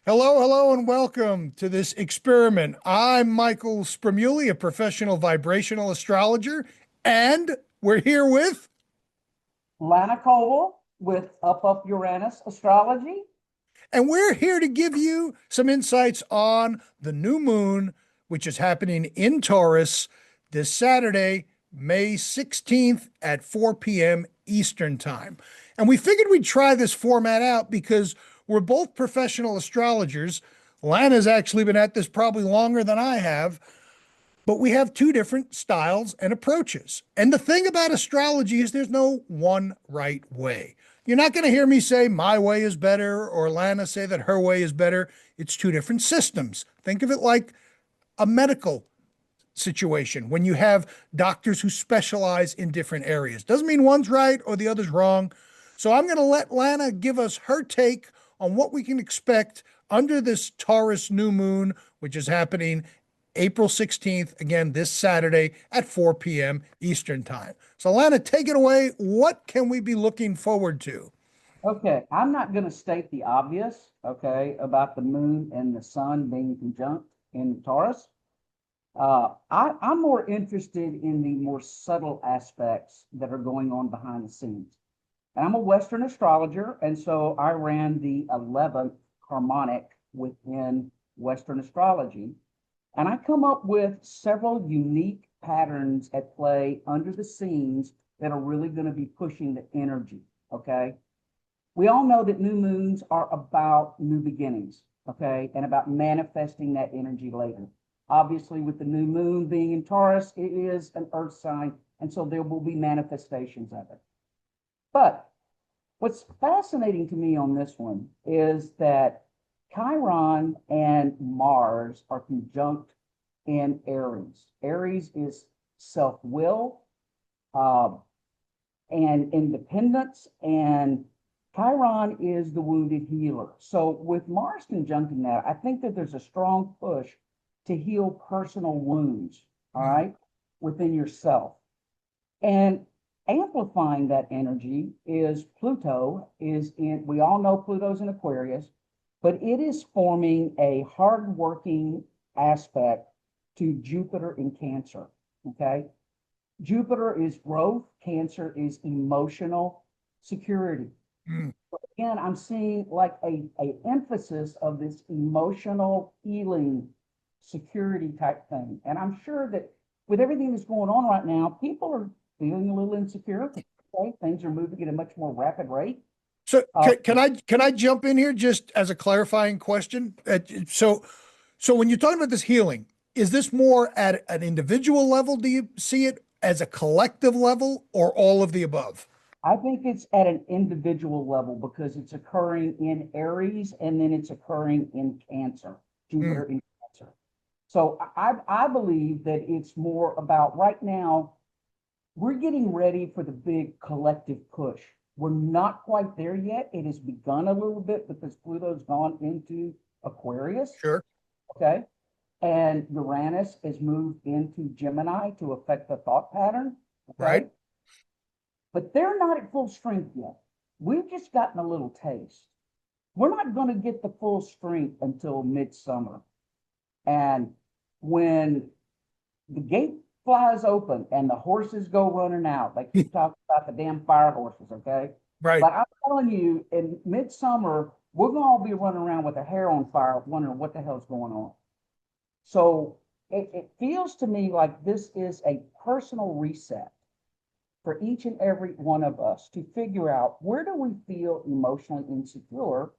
Hello, hello, and welcome to this experiment. I'm Michael Spruemelli, a professional vibrational astrologer, and we're here with, Lana Coble with Up Uranus Astrology. and we're here to give you some insights on the new moon, which is happening in Taurus this Saturday, May 16th at 4 p.m. Eastern Time. And we figured we'd try this format out because we're both professional astrologers. Lana's actually been at this probably longer than I have, but we have two different styles and approaches. And the thing about astrology is there's no one right way. You're not going to hear me say my way is better or Lana say that her way is better. It's two different systems. Think of it like a medical situation when you have doctors who specialize in different areas. Doesn't mean one's right or the other's wrong. So I'm going to let Lana give us her take on what we can expect under this Taurus new moon, which is happening April 16th, again, this Saturday at 4 p.m. Eastern Time. So, Lana, take it away. What can we be looking forward to? Okay, I'm not going to state the obvious, okay, about the moon and the sun being conjunct in Taurus. I'm more interested in the more subtle aspects that are going on behind the scenes. And I'm a Western astrologer, and so I ran the 11th harmonic within Western astrology. And I come up with several unique patterns at play under the scenes that are really going to be pushing the energy. Okay. We all know that new moons are about new beginnings. Okay. And about manifesting that energy later. Obviously, with the new moon being in Taurus, it is an earth sign. And so there will be manifestations of it. But what's fascinating to me on this one is that Chiron and Mars are conjunct in Aries. Aries is self-will uh, and independence, and Chiron is the wounded healer. So with Mars conjuncting that, I think that there's a strong push to heal personal wounds, all right, within yourself. And amplifying that energy is Pluto is in, we all know Pluto's in Aquarius, but it is forming a hardworking aspect to Jupiter in Cancer. Okay. Jupiter is growth, Cancer is emotional security. Mm. Again, I'm seeing like a emphasis of this emotional healing security type thing. And I'm sure that with everything that's going on right now, people are feeling a little insecure. Okay, things are moving at a much more rapid rate. So Uh, can I jump in here just as a clarifying question? So when you're talking about this healing, is this more at an individual level? Do you see it as a collective level or all of the above? I think it's at an individual level because it's occurring in Aries and then it's occurring in Cancer, Mm. Jupiter in Cancer. So I believe that it's more about right now, we're getting ready for the big collective push. We're not quite there yet. It has begun a little bit because Pluto's gone into Aquarius. Sure. Okay. And Uranus has moved into Gemini to affect the thought pattern. Right. Okay. But they're not at full strength yet. We've just gotten a little taste. We're not going to get the full strength until midsummer. And when the gate flies open and the horses go running out, they keep talking about the damn fire horses, okay? Right. But I'm telling you, in midsummer, we're going to all be running around with our hair on fire, wondering what the hell's going on. So it feels to me like this is a personal reset for each and every one of us to figure out where do we feel emotionally insecure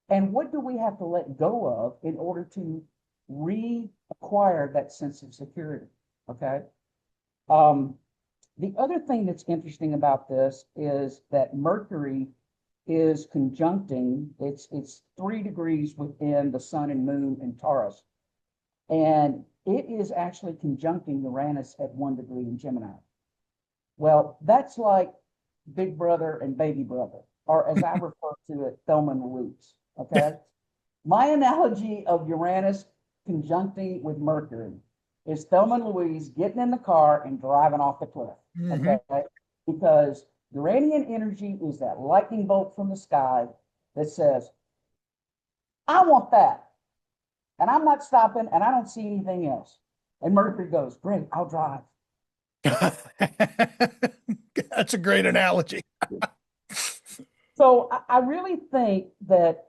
and what do we have to let go of in order to reacquire that sense of security. Okay. Um, the other thing that's interesting about this is that Mercury is conjuncting, it's 3 degrees within the sun and moon in Taurus, and it is actually conjuncting Uranus at 1 degree in Gemini. Well, that's like big brother and baby brother, or as I refer to it, Thelma and Louise. Okay. My analogy of Uranus conjuncting with Mercury is Thelma and Louise getting in the car and driving off the cliff. Hmm. Okay. Because Uranian energy is that lightning bolt from the sky that says, I want that. And I'm not stopping and I don't see anything else. And Mercury goes, great, I'll drive. That's a great analogy. So I really think that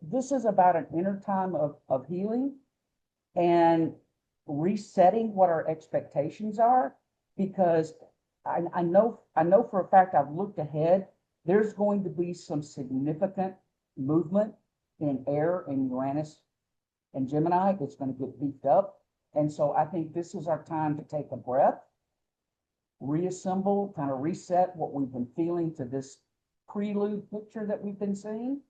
this is about an inner time of healing and resetting what our expectations are, because I know for a fact, I've looked ahead, there's going to be some significant movement in air in Uranus and Gemini. It's going to get beefed up. And so I think this is our time to take a breath, reassemble, kind of reset what we've been feeling to this prelude picture that we've been seeing,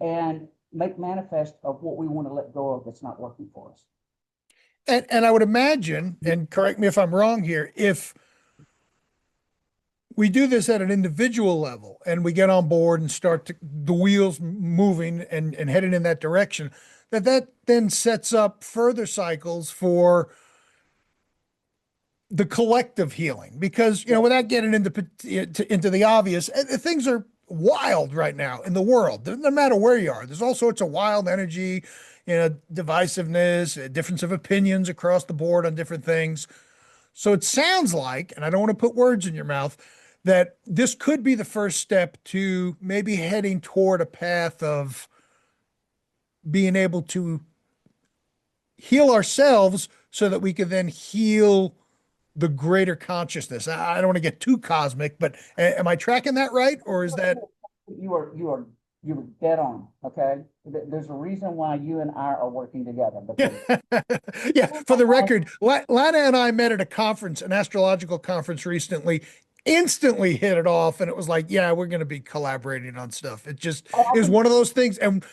and make manifest of what we want to let go of that's not working for us. And I would imagine, and correct me if I'm wrong here, if we do this at an individual level and we get on board and start the wheels moving and heading in that direction, that then sets up further cycles for the collective healing. Because, without getting into the obvious, things are wild right now in the world, no matter where you are. There's all sorts of wild energy, divisiveness, difference of opinions across the board on different things. So it sounds like, and I don't want to put words in your mouth, that this could be the first step to maybe heading toward a path of being able to heal ourselves so that we can then heal the greater consciousness. I don't want to get too cosmic, but am I tracking that right? Or is that? You are dead on. Okay. There's a reason why you and I are working together. Yeah, for the record, Lana and I met at a conference, an astrological conference recently, instantly hit it off. And it was like, yeah, we're going to be collaborating on stuff. It just is one of those things. And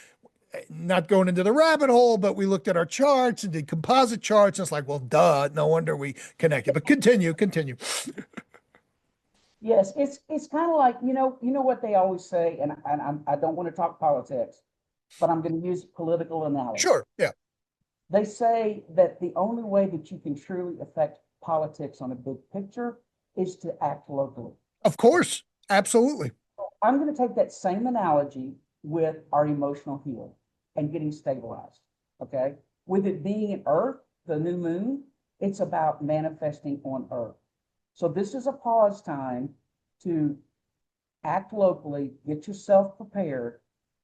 not going into the rabbit hole, but we looked at our charts and did composite charts. And it's like, well, duh, no wonder we connected. But continue. Yes, it's kind of like, what they always say, and I don't want to talk politics, but I'm going to use political analogy. Sure. Yeah. They say that the only way that you can truly affect politics on a big picture is to act locally. Of course. Absolutely. I'm going to take that same analogy with our emotional healing and getting stabilized. Okay. With it being in Earth, the new moon, it's about manifesting on Earth. So this is a pause time to act locally, get yourself prepared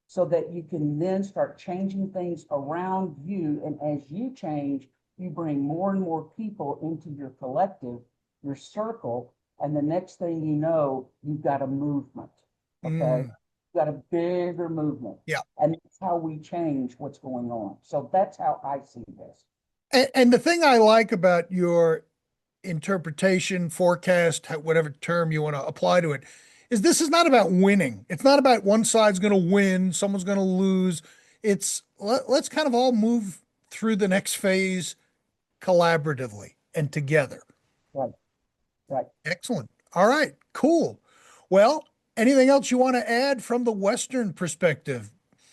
so that you can then start changing things around you. And as you change, you bring more and more people into your collective, your circle. And the next thing you know, you've got a movement. Okay. You've got a bigger movement. Yeah. And that's how we change what's going on. So that's how I see this. And the thing I like about your interpretation, forecast, whatever term you want to apply to it, is this is not about winning. It's not about one side's going to win, someone's going to lose. It's let's kind of all move through the next phase collaboratively and together. Right. Right. Excellent. All right, cool. Well, anything else you want to add from the Western perspective?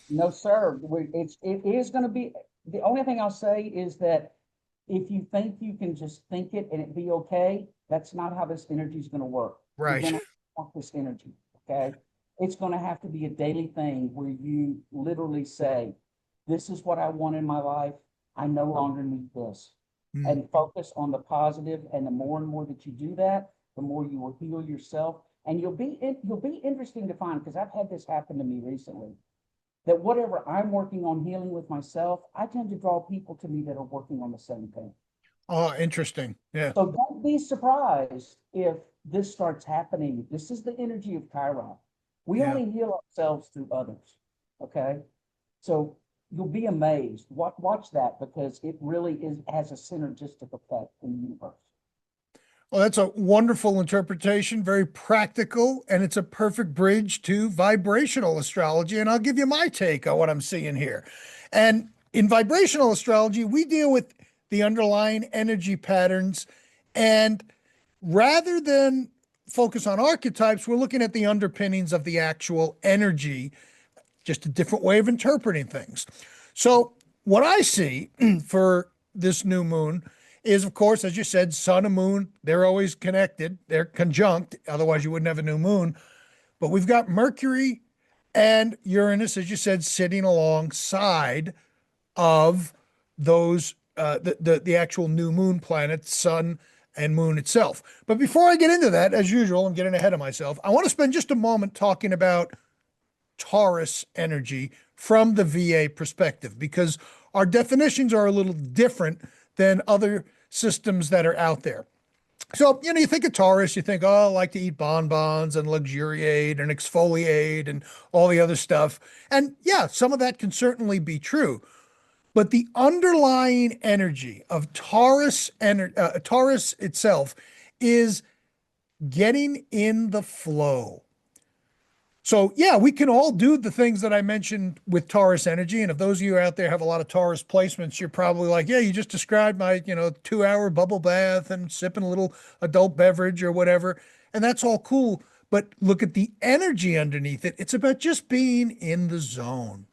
No, sir. It is going to be, the only thing I'll say is that if you think you can just think it and it be okay, that's not how this energy is going to work. Right. You're going to want this energy. Okay. It's going to have to be a daily thing where you literally say, this is what I want in my life. I no longer need this. And focus on the positive. And the more and more that you do that, the more you will heal yourself. And you'll be interesting to find, because I've had this happen to me recently, that whatever I'm working on healing with myself, I tend to draw people to me that are working on the same thing. Oh, interesting. Yeah. So don't be surprised if this starts happening. This is the energy of Chiron. We only heal ourselves through others. Okay. So you'll be amazed. Watch that, because it really has a synergistic effect in the universe. Well, that's a wonderful interpretation, very practical, and it's a perfect bridge to vibrational astrology. And I'll give you my take on what I'm seeing here. And in vibrational astrology, we deal with the underlying energy patterns. And rather than focus on archetypes, we're looking at the underpinnings of the actual energy, just a different way of interpreting things. So what I see for this new moon is, of course, as you said, sun and moon, they're always connected. They're conjunct. Otherwise, you wouldn't have a new moon. But we've got Mercury And Uranus, as you said, sitting alongside of those the actual new moon planet, sun and moon itself. But before I get into that, as usual, I'm getting ahead of myself. I want to spend just a moment talking about Taurus energy from the VA perspective, because our definitions are a little different than other systems that are out there. So, you think of Taurus, you think, oh, I like to eat bonbons and luxuriate and exfoliate and all the other stuff. And yeah, some of that can certainly be true. But the underlying energy of Taurus itself is getting in the flow. So yeah, we can all do the things that I mentioned with Taurus energy. And if those of you out there have a lot of Taurus placements, you're probably like, yeah, you just described my, 2-hour bubble bath and sipping a little adult beverage or whatever. And that's all cool. But look at the energy underneath it. It's about just being in the zone,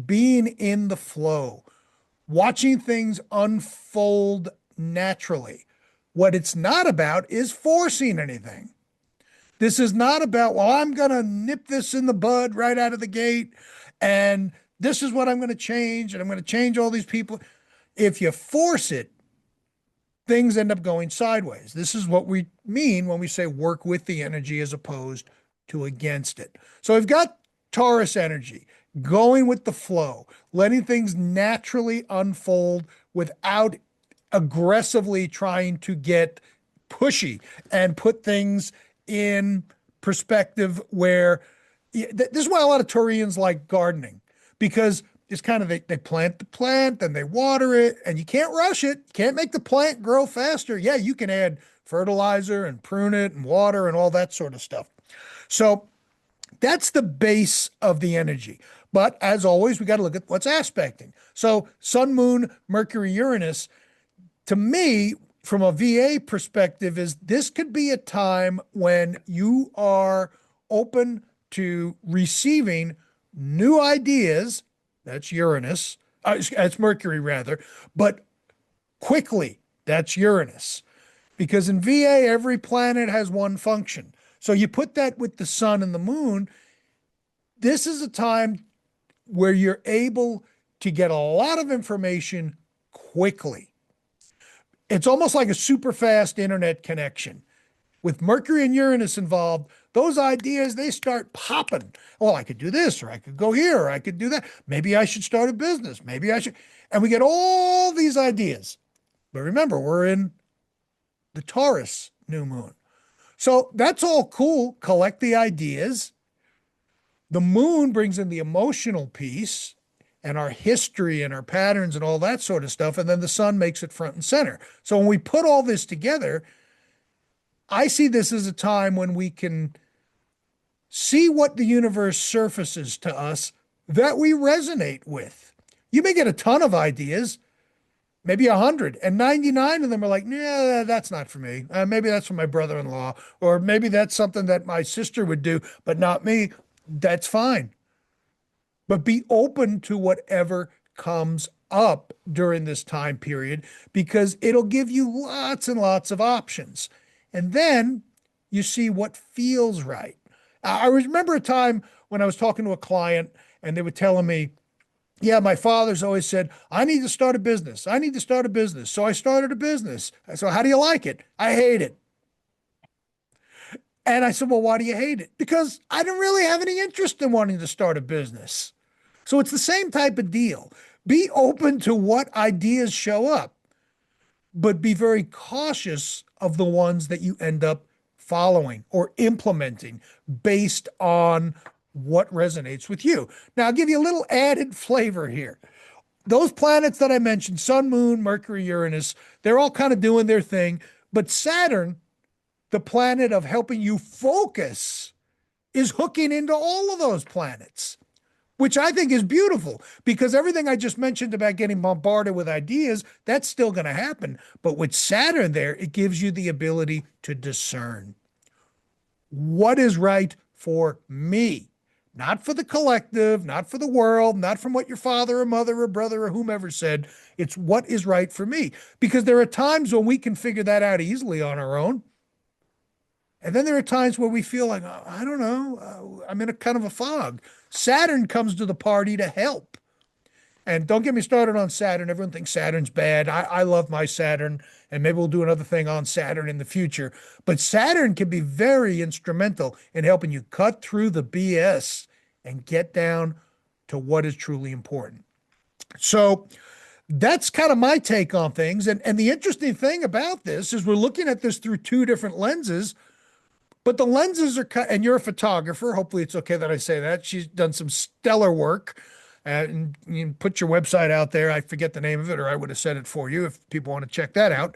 being in the flow, watching things unfold naturally. What it's not about is forcing anything. This is not about, well, I'm going to nip this in the bud right out of the gate, and this is what I'm going to change, and I'm going to change all these people. If you force it, things end up going sideways. This is what we mean when we say work with the energy as opposed to against it. So we've got Taurus energy, going with the flow, letting things naturally unfold without aggressively trying to get pushy and put things in perspective where this is why a lot of Taurians like gardening, because it's kind of they plant the plant and they water it, and you can't rush it. You can't make the plant grow faster. Yeah, you can add fertilizer and prune it and water and all that sort of stuff. So that's the base of the energy. But as always, we got to look at what's aspecting. So Sun, Moon, Mercury, Uranus, to me, from a VA perspective, is this could be a time when you are open to receiving new ideas. That's Uranus. That's Mercury, rather. But quickly, that's Uranus. Because in VA, every planet has one function. So you put that with the sun and the moon, this is a time where you're able to get a lot of information quickly. It's almost like a super fast internet connection. With Mercury and Uranus involved, those ideas, they start popping. Well, I could do this, or I could go here, or I could do that. Maybe I should start a business. Maybe I should. And we get all these ideas. But remember, we're in the Taurus new moon. So that's all cool. Collect the ideas. The moon brings in the emotional piece and our history and our patterns and all that sort of stuff. And then the sun makes it front and center. So when we put all this together, I see this as a time when we can see what the universe surfaces to us that we resonate with. You may get a ton of ideas, maybe 100, and 99 of them are like, yeah, that's not for me. Maybe that's for my brother-in-law, or maybe that's something that my sister would do, but not me. That's fine. But be open to whatever comes up during this time period, because it'll give you lots and lots of options. And then you see what feels right. I remember a time when I was talking to a client and they were telling me, yeah, my father's always said, I need to start a business. I need to start a business. So I started a business. So how do you like it? I hate it. And I said, well, why do you hate it? Because I don't really have any interest in wanting to start a business. So it's the same type of deal. Be open to what ideas show up, but be very cautious of the ones that you end up following or implementing based on what resonates with you. Now, I'll give you a little added flavor here. Those planets that I mentioned, Sun, Moon, Mercury, Uranus, they're all kind of doing their thing. But Saturn, the planet of helping you focus, is hooking into all of those planets, which I think is beautiful, because everything I just mentioned about getting bombarded with ideas, that's still going to happen. But with Saturn there, it gives you the ability to discern what is right for me, not for the collective, not for the world, not from what your father or mother or brother or whomever said. It's what is right for me, because there are times when we can figure that out easily on our own. And then there are times where we feel like, "Oh, I don't know, I'm in a kind of a fog." Saturn comes to the party to help. And don't get me started on Saturn. Everyone thinks Saturn's bad. I love my Saturn, and maybe we'll do another thing on Saturn in the future. But Saturn can be very instrumental in helping you cut through the BS and get down to what is truly important. So that's kind of my take on things. And the interesting thing about this is we're looking at this through two different lenses, but the lenses are, and you're a photographer. Hopefully it's okay that I say that. She's done some stellar work. And you can put your website out there. I forget the name of it, or I would have said it for you if people want to check that out.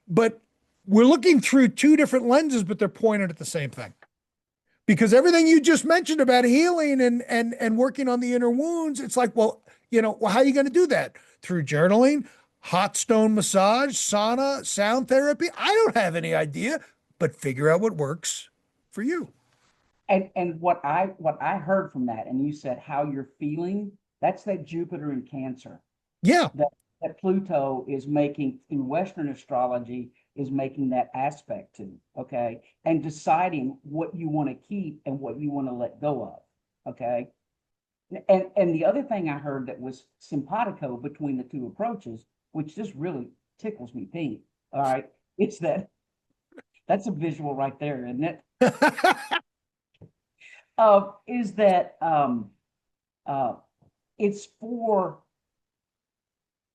But we're looking through two different lenses, but they're pointed at the same thing. Because everything you just mentioned about healing and working on the inner wounds, it's like, well, how are you going to do that? Through journaling, hot stone massage, sauna, sound therapy? I don't have any idea, but figure out what works for you. And what I heard from that, and you said how you're feeling, that's that Jupiter in Cancer. Yeah. That Pluto is making in Western astrology is making that aspect to, okay, and deciding what you want to keep and what you want to let go of, okay. And the other thing I heard that was simpatico between the two approaches, which just really tickles me pink. All right, it's that's a visual right there, isn't it? Is that uh, it's for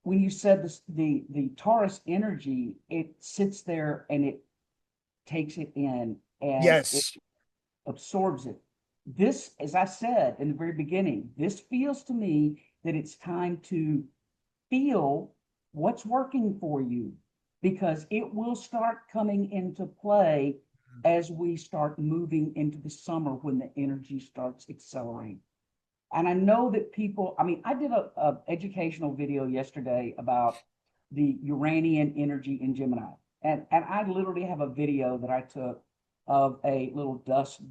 when you said this, the Taurus energy, it sits there and it takes it in and it Yes. absorbs it. This, as I said in the very beginning, this feels to me that it's time to feel what's working for you because it will start coming into play as we start moving into the summer when the energy starts accelerating. And I know that people, I mean, I did a educational video yesterday about the Uranian energy in Gemini. And I literally have a video that I took of a little dust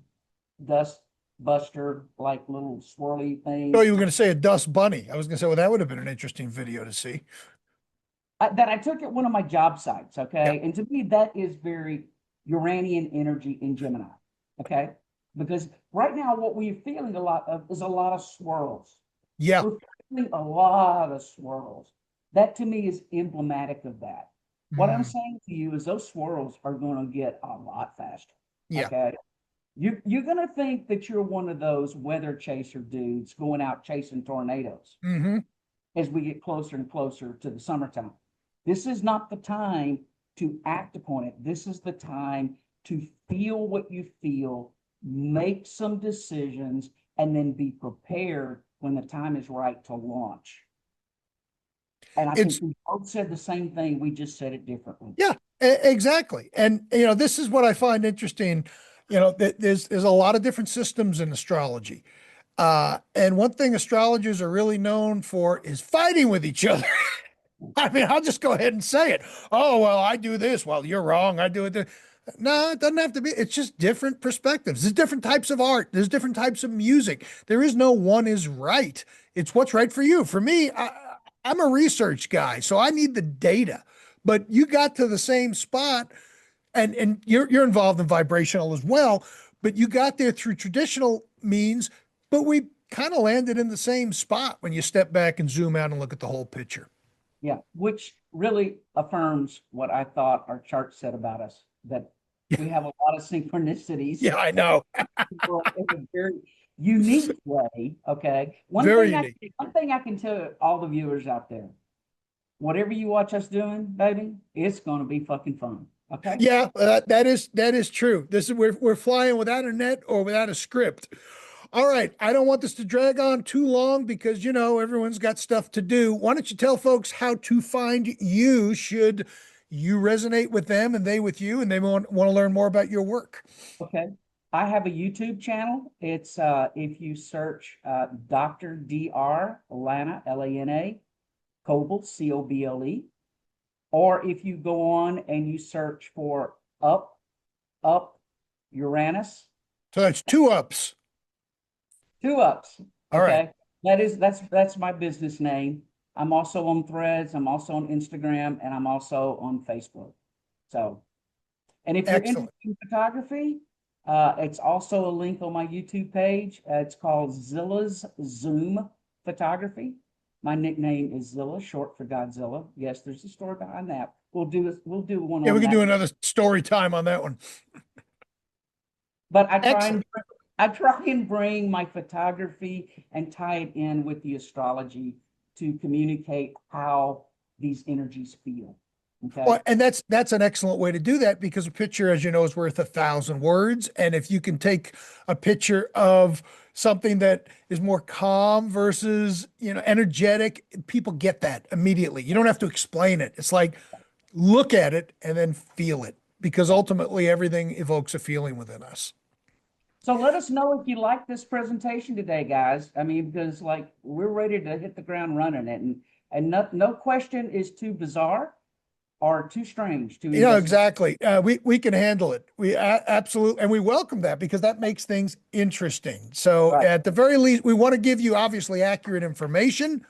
buster, like little swirly Oh, thing you were going to say a dust bunny. I was going to say, well, that would have been an interesting video to see. that I took at one of my job sites. Yeah. Okay. And to me, that is very Uranian energy in Gemini. Okay. Because right now, what we're feeling a lot of is a lot of swirls. Yeah. We're feeling a lot of swirls. That to me is emblematic of that. What I'm Mm, saying to you is those swirls are going to get a lot faster. yeah. Okay. You're going to think that you're one of those weather chaser dudes going out chasing tornadoes Hmm. as we get closer and closer to the summertime. This is not the time to act upon it. This is the time to feel what you feel, make some decisions, and then be prepared when the time is right to launch. And I think It's, we both said the same thing. We just said it differently. yeah, exactly. And, this is what I find interesting. There's a lot of different systems in astrology. And one thing astrologers are really known for is fighting with each other. I mean, I'll just go ahead and say it. Oh, well, I do this. Well, you're wrong. I do it. No, it doesn't have to be. It's just different perspectives. There's different types of art. There's different types of music. There is no one is right. It's what's right for you. For me, I'm a research guy, so I need the data. But you got to the same spot, and you're involved in vibrational as well. But you got there through traditional means. But we kind of landed in the same spot when you step back and zoom out and look at the whole picture. Yeah, which really affirms what I thought our chart said about us, that we have a lot of synchronicities Yeah, I know. in a very unique way. Okay. Very unique. One thing I can tell all the viewers out there, whatever you watch us doing, baby, it's gonna be fucking fun. Okay. Yeah, that is true. This is we're flying without a net or without a script. All right, I don't want this to drag on too long because everyone's got stuff to do. Why don't you tell folks how to find you should you resonate with them and they with you and they want to learn more about your work? Okay. I have a YouTube channel. It's if you search Dr. Dr. Lana, Lana, Coble, Coble, or if you go on and you search for up Uranus, So that's two ups. two ups. All right. Okay. That's my business name. I'm also on Threads, I'm also on Instagram, and I'm also on Facebook. So And if you're Excellent. interested in photography, it's also a link on my YouTube page. It's called Zilla's Zoom Photography. My nickname is Zilla, short for Godzilla. Yes, there's a story behind that. We'll do one Yeah, on we can that. do another story time on that one. But Excellent. I try and bring my photography and tie it in with the astrology to communicate how these energies feel. Okay. Well, and that's an excellent way to do that, because a picture, as you know, is worth 1,000 words. And if you can take a picture of something that is more calm versus, energetic, people get that immediately. You don't have to explain it. It's like, look at it and then feel it, because ultimately everything evokes a feeling within us. So let us know if you like this presentation today, guys. I mean, because like we're ready to hit the ground running it, and no question is too bizarre or too strange to investigate. Exactly. We can handle it. We absolutely, and we welcome that, because that makes things interesting. So Right. at the very least, we want to give you obviously accurate information,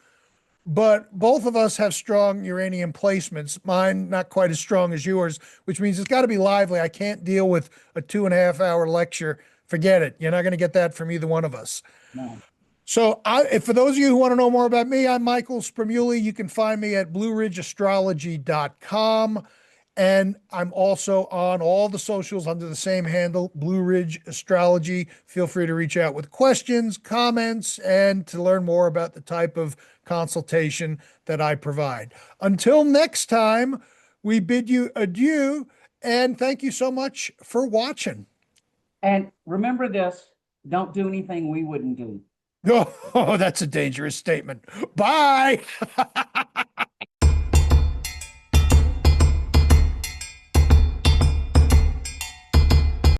but both of us have strong uranium placements. Mine not quite as strong as yours, which means it's got to be lively. I can't deal with a 2.5 hour lecture. Forget it. You're not going to get that from either one of us. No. So, for those of you who want to know more about me, I'm Michael Spruemelli. You can find me at blueridgeastrology.com. And I'm also on all the socials under the same handle, Blue Ridge Astrology. Feel free to reach out with questions, comments, and to learn more about the type of consultation that I provide. Until next time, we bid you adieu, and thank you so much for watching. And remember this, don't do anything we wouldn't do. Oh, that's a dangerous statement. Bye.